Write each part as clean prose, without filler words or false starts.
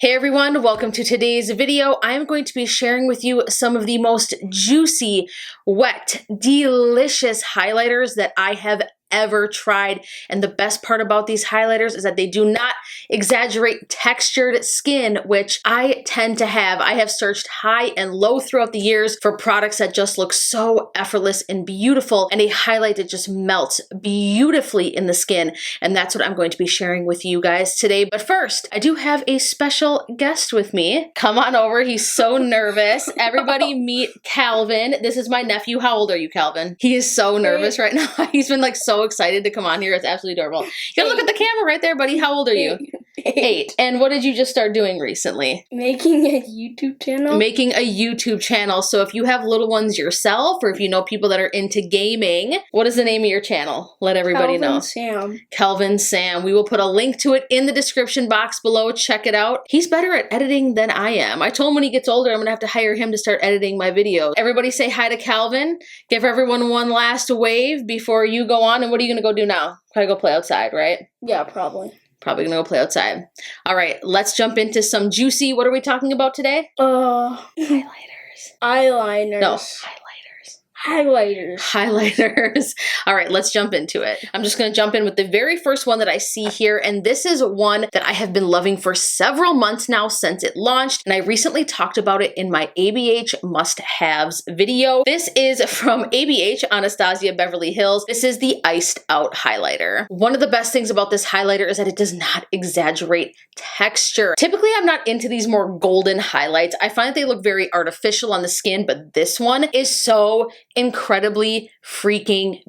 Hey everyone, welcome to today's video. I am going to be sharing with you some of the most juicy, wet, delicious highlighters that I have ever tried. And the best part about these highlighters is that they do not exaggerate textured skin, which I tend to have. I have searched high and low throughout the years for products that just look so effortless and beautiful, and a highlight that just melts beautifully in the skin. And that's what I'm going to be sharing with you guys today. But first, I do have a special guest with me. Come on over. He's so nervous. Everybody meet Kalvin. This is my nephew. How old are you, Kalvin? He is so nervous right now. He's been like so excited to come on here. It's absolutely adorable. You gotta look at the camera right there, buddy. How old are you? 8. And what did you just start doing recently? Making a YouTube channel. Making a YouTube channel. So if you have little ones yourself, or if you know people that are into gaming, what is the name of your channel? Let everybody know. Sam. Kalvin Sam. We will put a link to it in the description box below. Check it out. He's better at editing than I am. I told him when he gets older, I'm gonna have to hire him to start editing my videos. Everybody say hi to Kalvin. Give everyone one last wave before you go on. And what are you gonna go do now? Probably go play outside, right? Yeah, probably. Probably gonna go play outside. All right, let's jump into some juicy, what are we talking about today? Highlighters. Eyeliners. No, Highlighters. Highlighters. All right, let's jump into it. I'm just going to jump in with the very first one that I see here, and this is one that I have been loving for several months now since it launched, and I recently talked about it in my ABH must-haves video. This is from ABH Anastasia Beverly Hills. This is the Iced Out Highlighter. One of the best things about this highlighter is that it does not exaggerate texture. Typically, I'm not into these more golden highlights. I find that they look very artificial on the skin, but this one is so incredibly freaking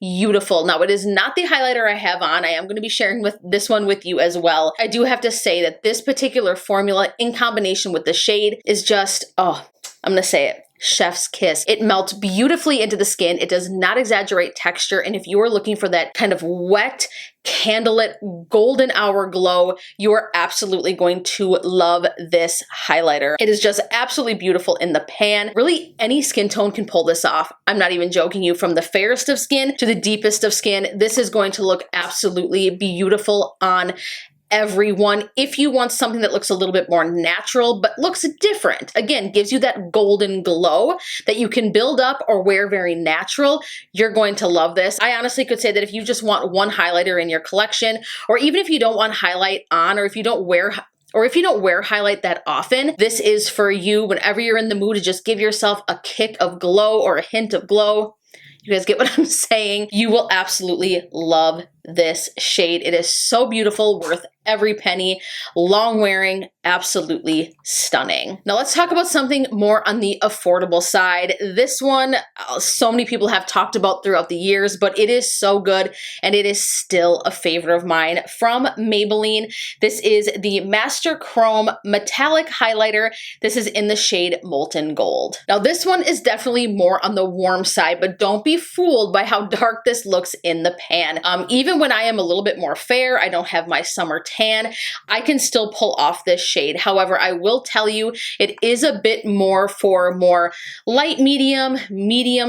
beautiful. Now, it is not the highlighter I have on. I am going to be sharing this one with you as well. I do have to say that this particular formula in combination with the shade is just, oh, I'm going to say it. Chef's kiss. It melts beautifully into the skin. It does not exaggerate texture. And if you are looking for that kind of wet, candlelit, golden hour glow, you are absolutely going to love this highlighter. It is just absolutely beautiful in the pan. Really, any skin tone can pull this off. I'm not even joking you. From the fairest of skin to the deepest of skin, this is going to look absolutely beautiful on everyone. If you want something that looks a little bit more natural but looks different, again, gives you that golden glow that you can build up or wear very natural, you're going to love this. I honestly could say that if you just want one highlighter in your collection, or even if you don't want highlight on, or if you don't wear highlight that often, this is for you whenever you're in the mood to just give yourself a kick of glow or a hint of glow. You guys get what I'm saying? You will absolutely love this shade. It is so beautiful, worth every penny, long wearing, absolutely stunning. Now let's talk about something more on the affordable side. This one, so many people have talked about throughout the years, but it is so good and it is still a favorite of mine from Maybelline. This is the Master Chrome Metallic Highlighter. This is in the shade Molten Gold. Now this one is definitely more on the warm side, but don't be fooled by how dark this looks in the pan. Even when I am a little bit more fair, I don't have my summer tan, I can still pull off this shade. However, I will tell you, it is a bit more for more light medium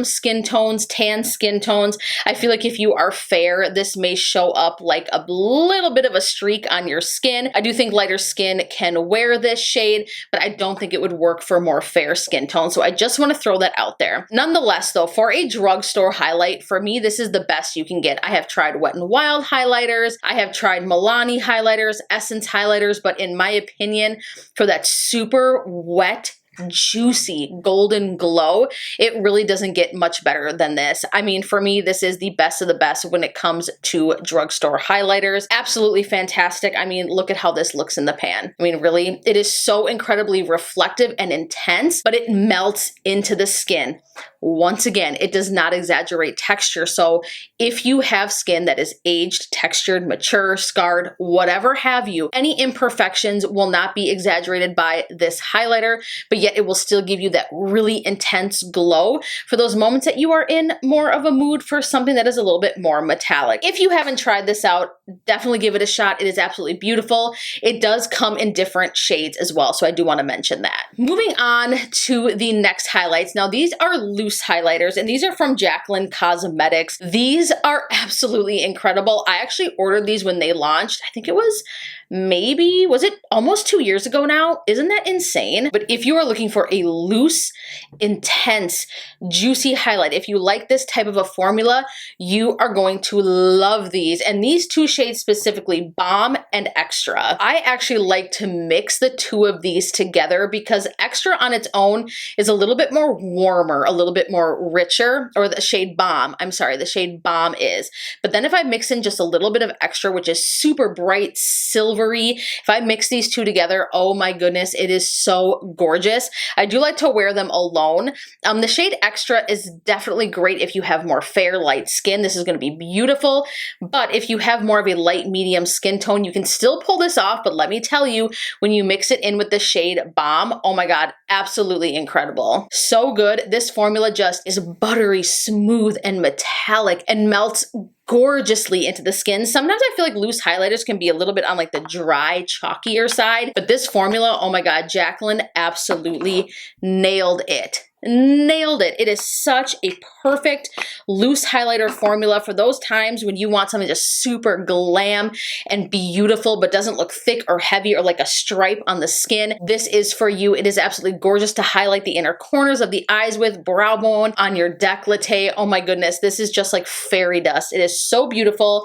skin tones, tan skin tones. I feel like if you are fair, this may show up like a little bit of a streak on your skin. I do think lighter skin can wear this shade, but I don't think it would work for more fair skin tones. So I just want to throw that out there. Nonetheless, though, for a drugstore highlight, for me, this is the best you can get. I have tried Wet n Wild highlighters. I have tried Milani highlighters, Essence highlighters, but in my opinion, for that super wet, juicy golden glow, it really doesn't get much better than this. I mean, for me, this is the best of the best when it comes to drugstore highlighters. Absolutely fantastic. I mean, look at how this looks in the pan. I mean, really, it is so incredibly reflective and intense, but it melts into the skin. Once again, it does not exaggerate texture. So if you have skin that is aged, textured, mature, scarred, whatever have you, any imperfections will not be exaggerated by this highlighter, but yet it will still give you that really intense glow for those moments that you are in more of a mood for something that is a little bit more metallic. If you haven't tried this out, definitely give it a shot. It is absolutely beautiful. It does come in different shades as well, so I do want to mention that. Moving on to the next highlights. Now, these are loose highlighters, and these are from Jaclyn Cosmetics. These are absolutely incredible. I actually ordered these when they launched. I think it was maybe, was it almost 2 years ago now? Isn't that insane? But if you are looking for a loose, intense, juicy highlight, if you like this type of a formula, you are going to love these. And these two shades specifically, Bomb and Extra. I actually like to mix the two of these together because Extra on its own is a little bit more warmer, a little bit more richer, or the shade Bomb, I'm sorry, the shade Bomb is. But then if I mix in just a little bit of Extra, which is super bright, silvery, if I mix these two together, oh my goodness, it is so gorgeous. I do like to wear them alone. The shade Extra is definitely great if you have more fair, light skin. This is going to be beautiful. But if you have more of a light, medium skin tone, you can still pull this off. But let me tell you, when you mix it in with the shade Bomb, oh my God, absolutely incredible. So good. This formula just is buttery, smooth, and metallic and melts gorgeously into the skin. Sometimes I feel like loose highlighters can be a little bit on like the dry, chalkier side, but this formula, oh my God, Jacqueline absolutely nailed it. Nailed it. It is such a perfect loose highlighter formula for those times when you want something just super glam and beautiful but doesn't look thick or heavy or like a stripe on the skin. This is for you. It is absolutely gorgeous to highlight the inner corners of the eyes with, brow bone, on your décolleté. Oh my goodness, this is just like fairy dust. It is so beautiful,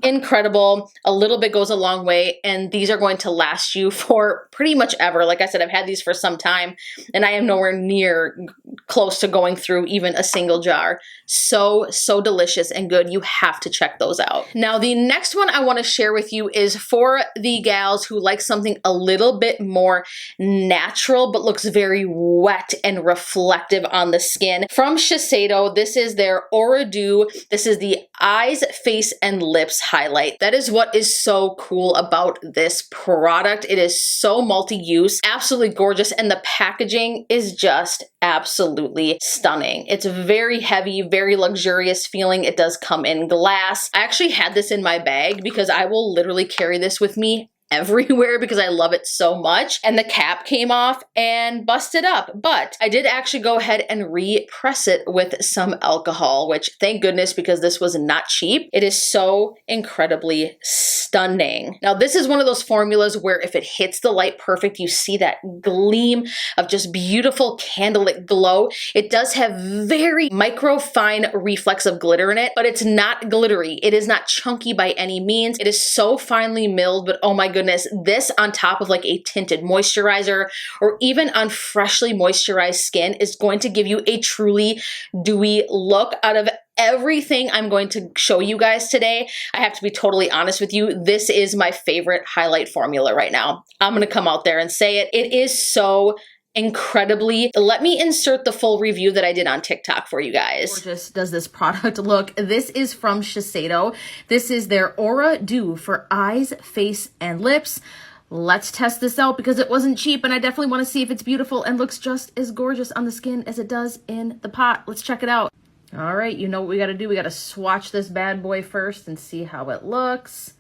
incredible. A little bit goes a long way, and these are going to last you for pretty much ever. Like I said, I've had these for some time and I am nowhere near close to going through even a single jar. So delicious and good. You have to check those out. Now, the next one I want to share with you is for the gals who like something a little bit more natural, but looks very wet and reflective on the skin. From Shiseido, this is their Aura Dew. This is the Eyes, Face, and Lips highlight. That is what is so cool about this product. It is so multi-use, absolutely gorgeous, and the packaging is just absolutely stunning. It's very heavy, very luxurious feeling. It does come in glass. I actually had this in my bag because I will literally carry this with me everywhere because I love it so much. And the cap came off and busted up, but I did actually go ahead and repress it with some alcohol, which thank goodness, because this was not cheap. It is so incredibly stunning. Now, this is one of those formulas where if it hits the light perfect, you see that gleam of just beautiful candlelit glow. It does have very micro fine reflexive glitter in it, but it's not glittery. It is not chunky by any means. It is so finely milled, but oh my goodness, this on top of like a tinted moisturizer or even on freshly moisturized skin is going to give you a truly dewy look. Out of everything I'm going to show you guys today, I have to be totally honest with you, this is my favorite highlight formula right now. I'm going to come out there and say it. It is so incredibly. Let me insert the full review that I did on TikTok for you guys. Gorgeous does this product look. This is from Shiseido. This is their Aura Dew for eyes, face, and lips. Let's test this out because it wasn't cheap and I definitely want to see if it's beautiful and looks just as gorgeous on the skin as it does in the pot. Let's check it out. All right, you know what we got to do? We got to swatch this bad boy first and see how it looks.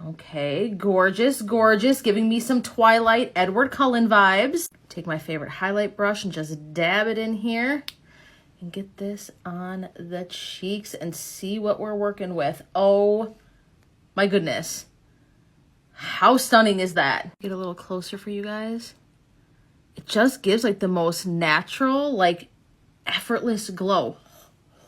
Okay, gorgeous, gorgeous. Giving me some Twilight Edward Cullen vibes. Take my favorite highlight brush and just dab it in here and get this on the cheeks and see what we're working with. Oh my goodness. How stunning is that? Get a little closer for you guys. It just gives like the most natural, like effortless glow.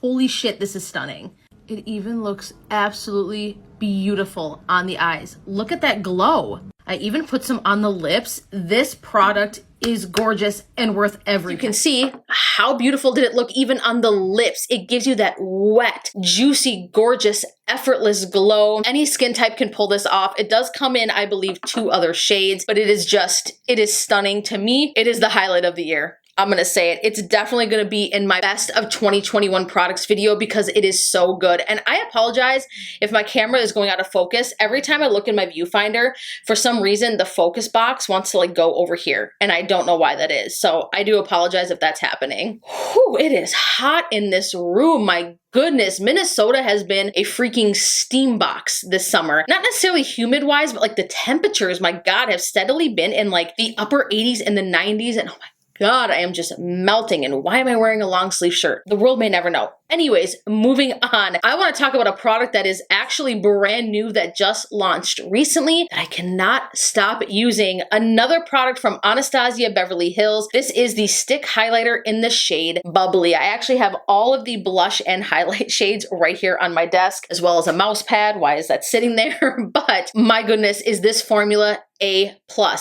Holy shit, this is stunning. It even looks absolutely beautiful on the eyes. Look at that glow. I even put some on the lips. This product is gorgeous and worth every penny. You can see how beautiful did it look even on the lips. It gives you that wet, juicy, gorgeous, effortless glow. Any skin type can pull this off. It does come in, I believe, 2 other shades, but it is stunning. To me, it is the highlight of the year. I'm going to say it. It's definitely going to be in my best of 2021 products video because it is so good. And I apologize if my camera is going out of focus. Every time I look in my viewfinder, for some reason, the focus box wants to like go over here. And I don't know why that is. So I do apologize if that's happening. Whew, it is hot in this room. My goodness, Minnesota has been a freaking steam box this summer. Not necessarily humid wise, but like the temperatures, my God, have steadily been in like the upper 80s and the 90s. And oh my God, I am just melting. And why am I wearing a long sleeve shirt? The world may never know. Anyways, moving on. I want to talk about a product that is actually brand new that just launched recently that I cannot stop using. Another product from Anastasia Beverly Hills. This is the stick highlighter in the shade Bubbly. I actually have all of the blush and highlight shades right here on my desk, as well as a mouse pad. Why is that sitting there? But my goodness, is this formula A+.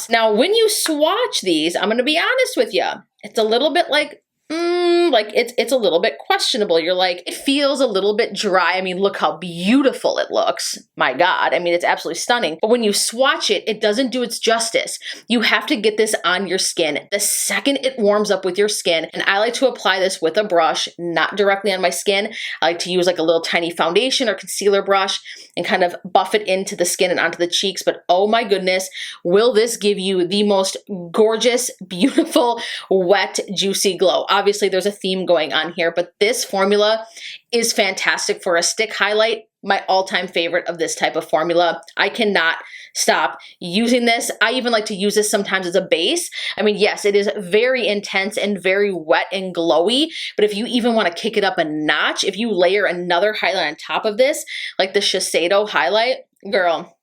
Now, when you swatch these, I'm going to be honest with you, it's a little bit like, it's a little bit questionable. You're like, it feels a little bit dry. I mean, look how beautiful it looks. My God. I mean, it's absolutely stunning. But when you swatch it, it doesn't do its justice. You have to get this on your skin the second it warms up with your skin. And I like to apply this with a brush, not directly on my skin. I like to use like a little tiny foundation or concealer brush and kind of buff it into the skin and onto the cheeks. But oh my goodness, will this give you the most gorgeous, beautiful, wet, juicy glow? Obviously, there's a theme going on here, but this formula is fantastic for a stick highlight. My all-time favorite of this type of formula. I cannot stop using this. I even like to use this sometimes as a base. I mean, yes, it is very intense and very wet and glowy, but if you even want to kick it up a notch, if you layer another highlight on top of this, like the Shiseido highlight, girl,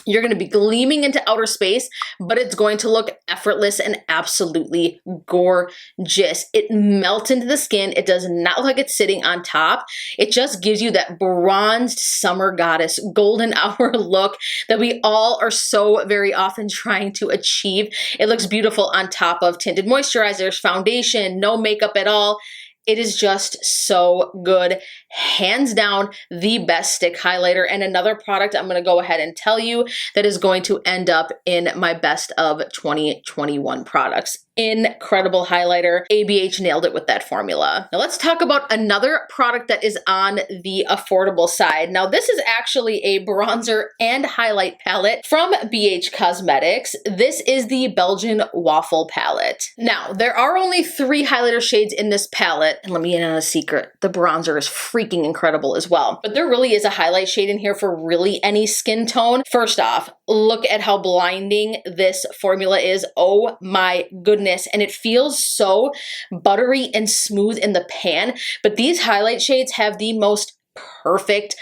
you're going to be gleaming into outer space, but it's going to look effortless and absolutely gorgeous. It melts into the skin. It does not look like it's sitting on top. It just gives you that bronzed summer goddess golden hour look that we all are so very often trying to achieve. It looks beautiful on top of tinted moisturizers, foundation, no makeup at all. It is just so good. Hands down, the best stick highlighter. And another product I'm going to go ahead and tell you that is going to end up in my best of 2021 products. Incredible highlighter. ABH nailed it with that formula. Now let's talk about another product that is on the affordable side. Now this is actually a bronzer and highlight palette from BH Cosmetics. This is the Belgian Waffle palette. Now there are only 3 highlighter shades in this palette. And let me in on a secret. The bronzer is freaking incredible as well. But there really is a highlight shade in here for really any skin tone. First off, look at how blinding this formula is. Oh my goodness. And it feels so buttery and smooth in the pan, but these highlight shades have the most perfect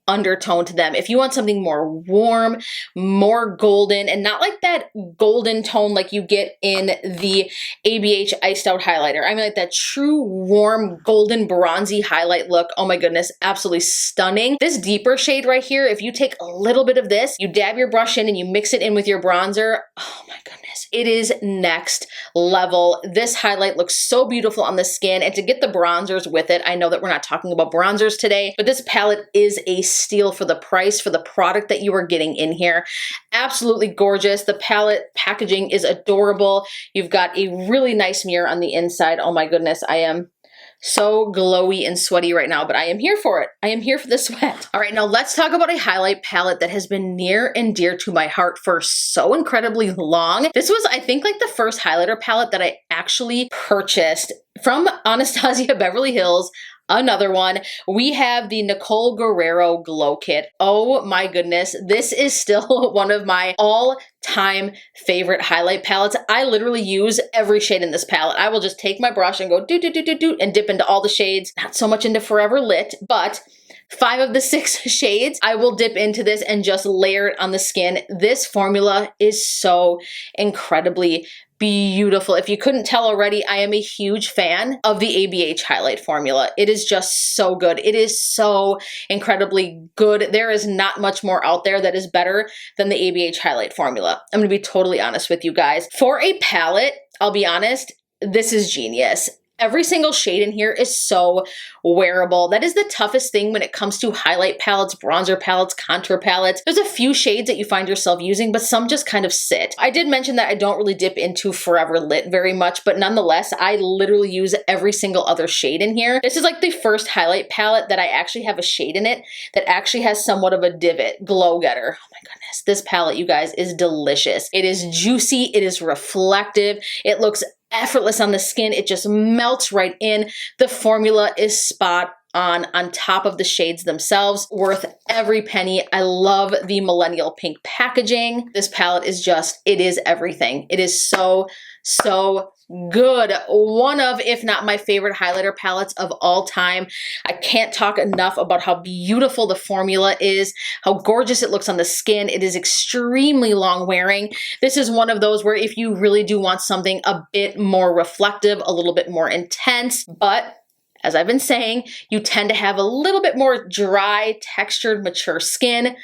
undertone to them. If you want something more warm, more golden, and not like that golden tone like you get in the ABH Iced Out Highlighter. I mean like that true warm golden bronzy highlight look. Oh my goodness, absolutely stunning. This deeper shade right here, if you take a little bit of this, you dab your brush in and you mix it in with your bronzer, oh my goodness, it is next level. This highlight looks so beautiful on the skin, and to get the bronzers with it, I know that we're not talking about bronzers today, but this palette is a steal for the price, for the product that you are getting in here. Absolutely gorgeous. The palette packaging is adorable. You've got a really nice mirror on the inside. Oh my goodness, I am so glowy and sweaty right now, but I am here for it. I am here for the sweat. All right, now let's talk about a highlight palette that has been near and dear to my heart for so incredibly long. This was, I think, like the first highlighter palette that I actually purchased from Anastasia Beverly Hills. Another one, we have the Nicole Guerreiro Glow Kit. Oh my goodness, this is still one of my all-time favorite highlight palettes. I literally use every shade in this palette. I will just take my brush and go do and dip into all the shades. Not so much into Forever Lit, but 5 of the 6 shades, I will dip into this and just layer it on the skin. This formula is so incredibly beautiful. If you couldn't tell already, I am a huge fan of the ABH highlight formula. It is just so good. It is so incredibly good. There is not much more out there that is better than the ABH highlight formula. I'm going to be totally honest with you guys. For a palette, I'll be honest, this is genius. Every single shade in here is so wearable. That is the toughest thing when it comes to highlight palettes, bronzer palettes, contour palettes. There's a few shades that you find yourself using, but some just kind of sit. I did mention that I don't really dip into Forever Lit very much, but nonetheless, I literally use every single other shade in here. This is like the first highlight palette that I actually have a shade in it that actually has somewhat of a divot, glow getter. Oh my goodness, this palette, you guys, is delicious. It is juicy, it is reflective, it looks effortless on the skin. It just melts right in. The formula is spot on top of the shades themselves. Worth every penny. I love the millennial pink packaging. This palette is just, it is everything. It is so good. One of, if not my favorite highlighter palettes of all time. I can't talk enough about how beautiful the formula is, how gorgeous it looks on the skin. It is extremely long wearing. This is one of those where if you really do want something a bit more reflective, a little bit more intense, but as I've been saying, you tend to have a little bit more dry, textured, mature skin.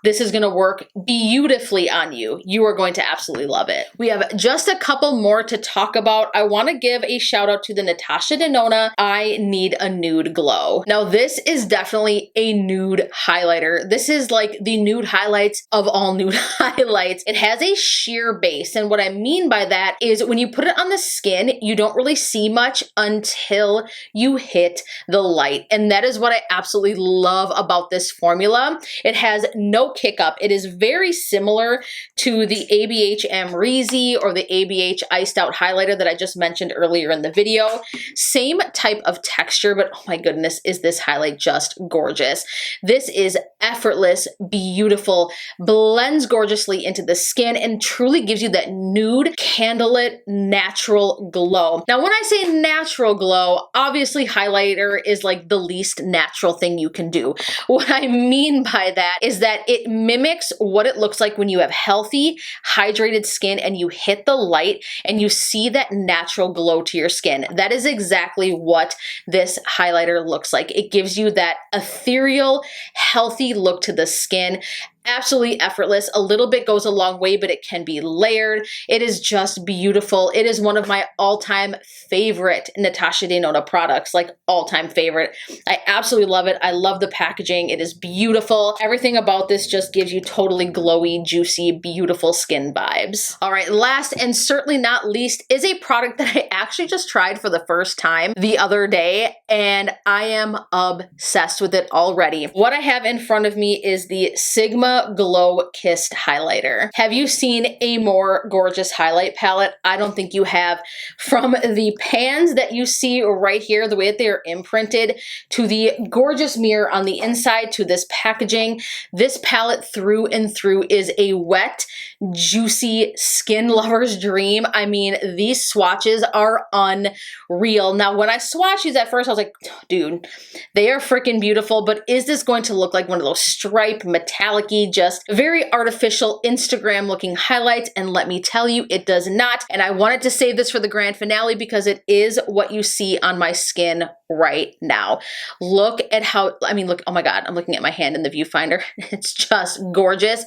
This is going to work beautifully on you. You are going to absolutely love it. We have just a couple more to talk about. I want to give a shout out to the Natasha Denona I Need a Nude Glow. Now this is definitely a nude highlighter. This is like the nude highlights of all nude highlights. It has a sheer base, and what I mean by that is when you put it on the skin, you don't really see much until you hit the light, and that is what I absolutely love about this formula. It has no kick up. It is very similar to the ABH Amrezy or the ABH Iced Out Highlighter that I just mentioned earlier in the video. Same type of texture, but oh my goodness, is this highlight just gorgeous. This is effortless, beautiful, blends gorgeously into the skin, and truly gives you that nude, candlelit, natural glow. Now, when I say natural glow, obviously highlighter is like the least natural thing you can do. What I mean by that is that it mimics what it looks like when you have healthy, hydrated skin and you hit the light and you see that natural glow to your skin. That is exactly what this highlighter looks like. It gives you that ethereal, healthy look to the skin. Absolutely effortless. A little bit goes a long way, but it can be layered. It is just beautiful. It is one of my all-time favorite Natasha Denona products, like all-time favorite. I absolutely love it. I love the packaging. It is beautiful. Everything about this just gives you totally glowy, juicy, beautiful skin vibes. All right, last and certainly not least is a product that I actually just tried for the first time the other day, and I am obsessed with it already. What I have in front of me is the Sigma Glowkissed highlighter. Have you seen a more gorgeous highlight palette? I don't think you have. From the pans that you see right here, the way that they are imprinted, to the gorgeous mirror on the inside, to this packaging, this palette through and through is a wet, juicy skin lover's dream. I mean, these swatches are unreal. Now, when I swatched these at first, I was like, dude, they are freaking beautiful, but is this going to look like one of those striped, metallic-y, just very artificial Instagram looking highlights? And let me tell you, it does not. And I wanted to save this for the grand finale because it is what you see on my skin right now. Look at how, I mean, look, oh my God, I'm looking at my hand in the viewfinder. It's just gorgeous.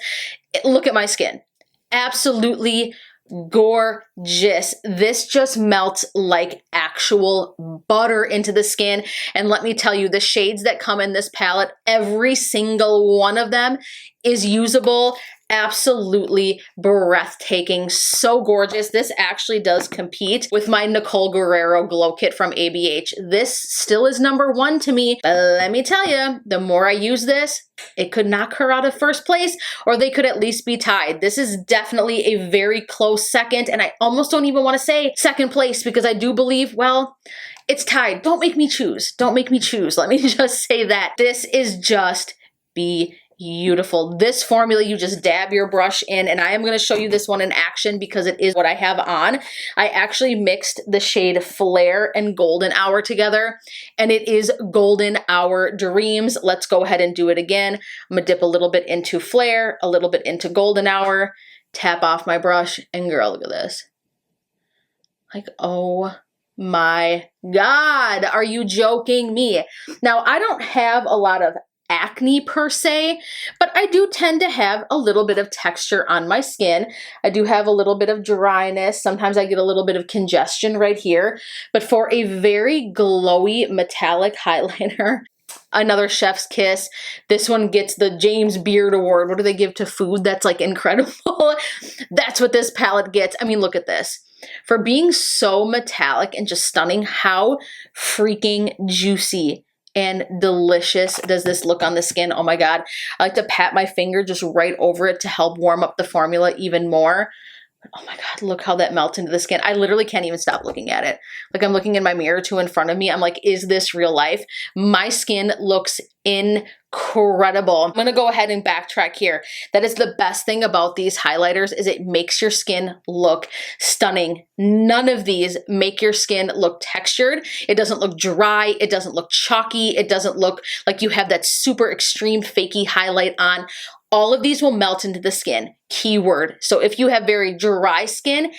Look at my skin. Absolutely gorgeous. This just melts like actual butter into the skin. And let me tell you, the shades that come in this palette, every single one of them is usable. Absolutely breathtaking. So gorgeous. This actually does compete with my Nicole Guerreiro Glow Kit from ABH. This still is #1 to me. But let me tell you, the more I use this, it could knock her out of first place, or they could at least be tied. This is definitely a very close second, and I almost don't even want to say second place because I do believe, well, it's tied. Don't make me choose. Don't make me choose. Let me just say that. This is just beautiful. This formula, you just dab your brush in, and I am going to show you this one in action because it is what I have on. I actually mixed the shade Flare and Golden Hour together, and it is Golden Hour Dreams. Let's go ahead and do it again. I'm going to dip a little bit into Flare, a little bit into Golden Hour, tap off my brush, and girl, look at this. Like, oh my God, are you joking me? Now, I don't have a lot of acne per se, but I do tend to have a little bit of texture on my skin. I do have a little bit of dryness. Sometimes I get a little bit of congestion right here, but for a very glowy metallic highlighter, another chef's kiss. This one gets the James Beard Award. What do they give to food? That's like incredible. That's what this palette gets. I mean, look at this. For being so metallic and just stunning, how freaking juicy and delicious does this look on the skin? Oh my God. I like to pat my finger just right over it to help warm up the formula even more. Oh my God, look how that melts into the skin. I literally can't even stop looking at it. Like I'm looking in my mirror too in front of me. I'm like, is this real life? My skin looks incredible. I'm gonna go ahead and backtrack here. That is the best thing about these highlighters is it makes your skin look stunning. None of these make your skin look textured. It doesn't look dry. It doesn't look chalky. It doesn't look like you have that super extreme fakey highlight on. All of these will melt into the skin, keyword. So if you have very dry skin,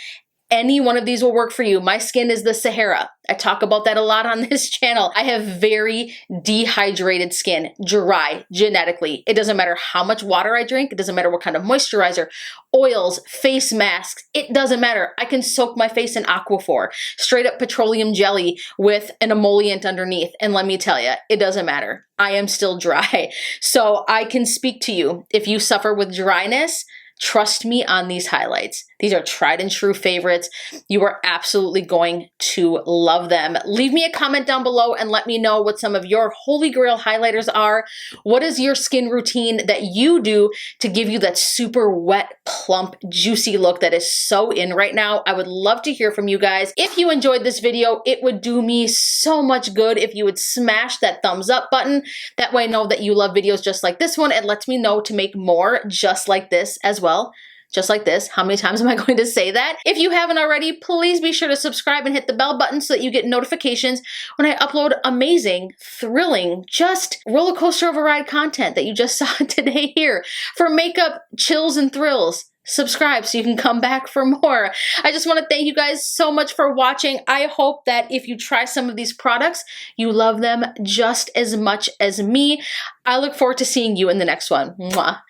any one of these will work for you. My skin is the Sahara. I talk about that a lot on this channel. I have very dehydrated skin, dry, genetically. It doesn't matter how much water I drink. It doesn't matter what kind of moisturizer, oils, face masks. It doesn't matter. I can soak my face in Aquaphor, straight up petroleum jelly with an emollient underneath. And let me tell you, it doesn't matter. I am still dry. So I can speak to you. If you suffer with dryness, trust me on these highlights. These are tried and true favorites. You are absolutely going to love them. Leave me a comment down below and let me know what some of your holy grail highlighters are. What is your skin routine that you do to give you that super wet, plump, juicy look that is so in right now? I would love to hear from you guys. If you enjoyed this video, it would do me so much good if you would smash that thumbs up button. That way I know that you love videos just like this one. It lets me know to make more just like this as well. Just like this. How many times am I going to say that? If you haven't already, please be sure to subscribe and hit the bell button so that you get notifications when I upload amazing, thrilling, just roller coaster of a ride content that you just saw today here. For makeup, chills, and thrills, subscribe so you can come back for more. I just want to thank you guys so much for watching. I hope that if you try some of these products, you love them just as much as me. I look forward to seeing you in the next one. Mwah.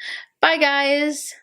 Bye, guys.